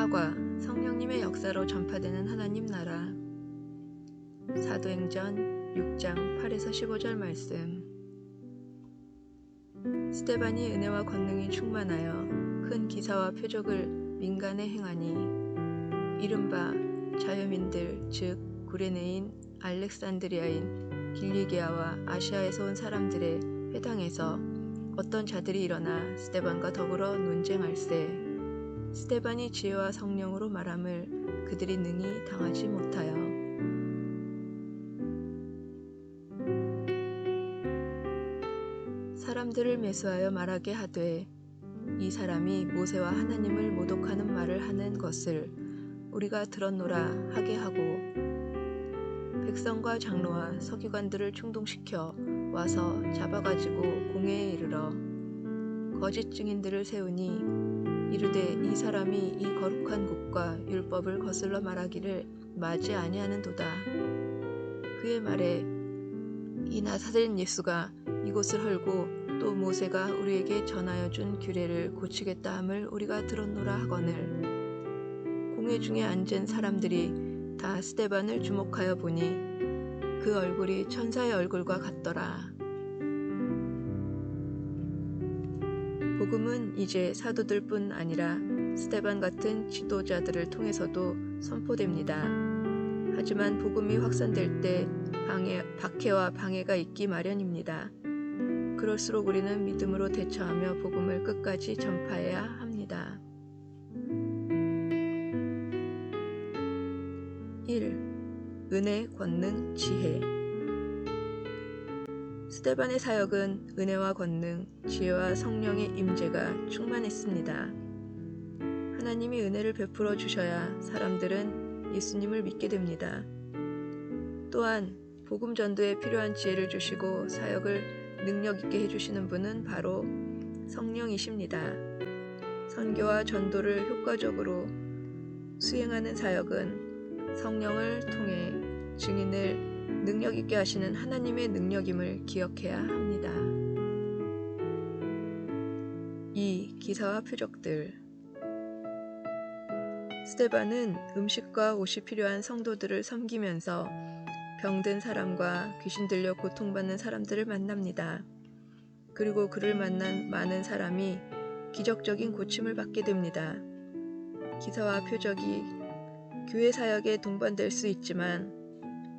사과, 성령님의 역사로 전파되는 하나님 나라. 사도행전 6장 8에서 15절 말씀. 스데반이 은혜와 권능이 충만하여 큰 기사와 표적을 민간에 행하니 이른바 자유민들 즉 구레네인, 알렉산드리아인, 길리기아와 아시아에서 온 사람들의 회당에서 어떤 자들이 일어나 스데반과 더불어 논쟁할세. 스데반이 지혜와 성령으로 말함을 그들이 능히 당하지 못하여 사람들을 매수하여 말하게 하되 이 사람이 모세와 하나님을 모독하는 말을 하는 것을 우리가 들었노라 하게 하고 백성과 장로와 서기관들을 충동시켜 와서 잡아가지고 공회에 이르러 거짓 증인들을 세우니 이르되 이 사람이 이 거룩한 국과 율법을 거슬러 말하기를 마지 아니하는도다. 그의 말에 이 나사렛 예수가 이곳을 헐고 또 모세가 우리에게 전하여 준 규례를 고치겠다 함을 우리가 들었노라 하거늘 공회 중에 앉은 사람들이 다 스데반을 주목하여 보니 그 얼굴이 천사의 얼굴과 같더라. 복음은 이제 사도들뿐 아니라 스데반 같은 지도자들을 통해서도 선포됩니다. 하지만 복음이 확산될 때 박해와 방해가 있기 마련입니다. 그럴수록 우리는 믿음으로 대처하며 복음을 끝까지 전파해야 합니다. 1. 은혜, 권능, 지혜. 스데반의 사역은 은혜와 권능, 지혜와 성령의 임재가 충만했습니다. 하나님이 은혜를 베풀어 주셔야 사람들은 예수님을 믿게 됩니다. 또한 복음 전도에 필요한 지혜를 주시고 사역을 능력 있게 해주시는 분은 바로 성령이십니다. 선교와 전도를 효과적으로 수행하는 사역은 성령을 통해 증인을 능력 있게 하시는 하나님의 능력임을 기억해야 합니다. 2. 기사와 표적들. 스데반은 음식과 옷이 필요한 성도들을 섬기면서 병든 사람과 귀신 들려 고통받는 사람들을 만납니다. 그리고 그를 만난 많은 사람이 기적적인 고침을 받게 됩니다. 기사와 표적이 교회 사역에 동반될 수 있지만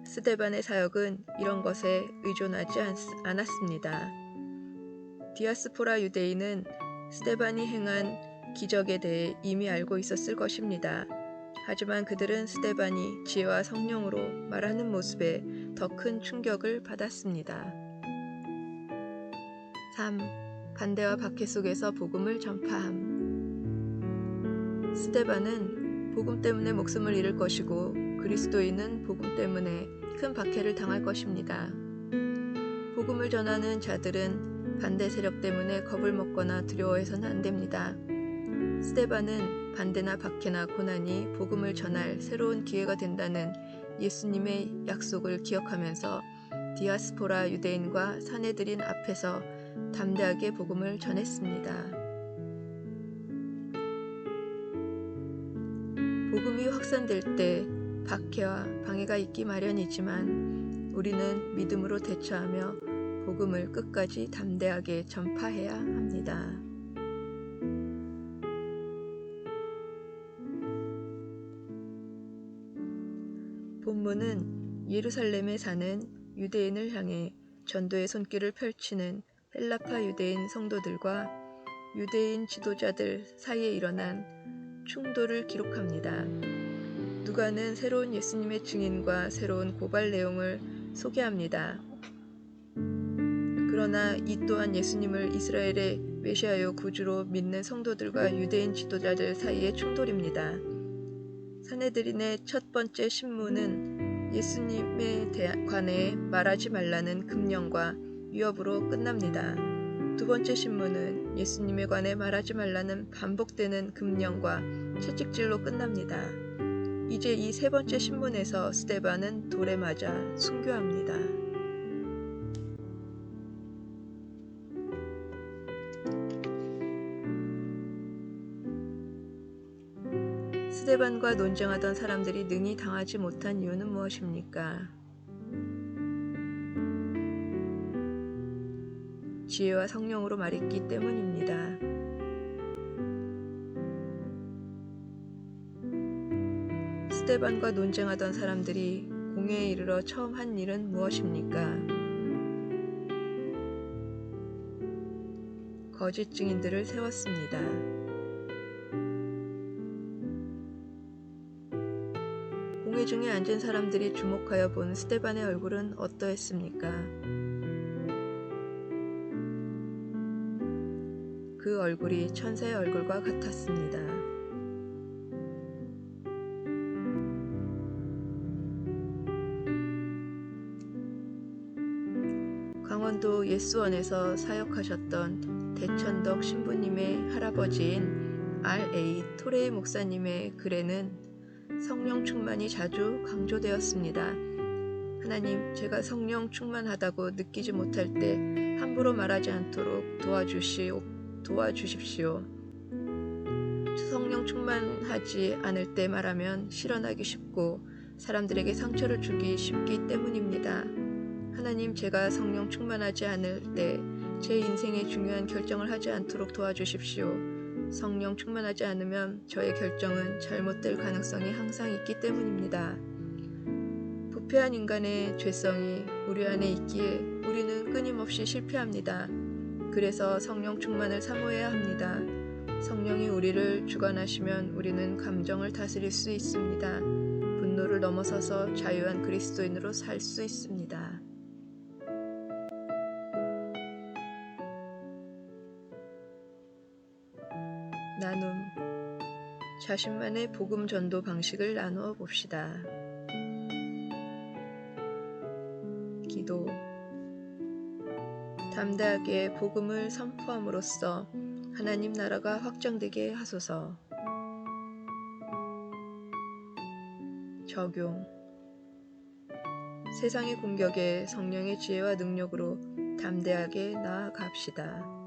스데반의 사역은 이런 것에 의존하지 않았습니다. 디아스포라 유대인은 스데반이 행한 기적에 대해 이미 알고 있었을 것입니다. 하지만 그들은 스데반이 지혜와 성령으로 말하는 모습에 더 큰 충격을 받았습니다. 3. 반대와 박해 속에서 복음을 전파함. 스데반은 복음 때문에 목숨을 잃을 것이고 그리스도인은 복음 때문에 큰 박해를 당할 것입니다. 복음을 전하는 자들은 반대 세력 때문에 겁을 먹거나 두려워해서는 안 됩니다. 스데반은 반대나 박해나 고난이 복음을 전할 새로운 기회가 된다는 예수님의 약속을 기억하면서 디아스포라 유대인과 사내들인 앞에서 담대하게 복음을 전했습니다. 복음이 확산될 때 박해와 방해가 있기 마련이지만 우리는 믿음으로 대처하며 복음을 끝까지 담대하게 전파해야 합니다. 본문은 예루살렘에 사는 유대인을 향해 전도의 손길을 펼치는 헬라파 유대인 성도들과 유대인 지도자들 사이에 일어난 충돌을 기록합니다. 누가는 새로운 예수님의 증인과 새로운 고발 내용을 소개합니다. 그러나 이 또한 예수님을 이스라엘의 메시아요 구주로 믿는 성도들과 유대인 지도자들 사이의 충돌입니다. 사내들인의 첫 번째 신문은 예수님에 관해 말하지 말라는 금령과 위협으로 끝납니다. 두 번째 신문은 예수님에 관해 말하지 말라는 반복되는 금령과 채찍질로 끝납니다. 이제 이 세 번째 신문에서 스데반은 돌에 맞아 순교합니다. 스데반과 논쟁하던 사람들이 능히 당하지 못한 이유는 무엇입니까? 지혜와 성령으로 말했기 때문입니다. 스데반과 논쟁하던 사람들이 공회에 이르러 처음 한 일은 무엇입니까? 거짓 증인들을 세웠습니다. 공회 중에 앉은 사람들이 주목하여 본 스데반의 얼굴은 어떠했습니까? 그 얼굴이 천사의 얼굴과 같았습니다. 강원도 예수원에서 사역하셨던 대천덕 신부님의 할아버지인 R.A. 토레이 목사님의 글에는 성령 충만이 자주 강조되었습니다. 하나님, 제가 성령 충만하다고 느끼지 못할 때 함부로 말하지 않도록 도와주십시오. 성령 충만하지 않을 때 말하면 실언하기 쉽고 사람들에게 상처를 주기 쉽기 때문입니다. 하나님, 제가 성령 충만하지 않을 때 제 인생의 중요한 결정을 하지 않도록 도와주십시오. 성령 충만하지 않으면 저의 결정은 잘못될 가능성이 항상 있기 때문입니다. 부패한 인간의 죄성이 우리 안에 있기에 우리는 끊임없이 실패합니다. 그래서 성령 충만을 사모해야 합니다. 성령이 우리를 주관하시면 우리는 감정을 다스릴 수 있습니다. 분노를 넘어서서 자유한 그리스도인으로 살 수 있습니다. 나눔. 자신만의 복음 전도 방식을 나누어 봅시다. 기도. 담대하게 복음을 선포함으로써 하나님 나라가 확장되게 하소서. 적용. 세상의 공격에 성령의 지혜와 능력으로 담대하게 나아갑시다.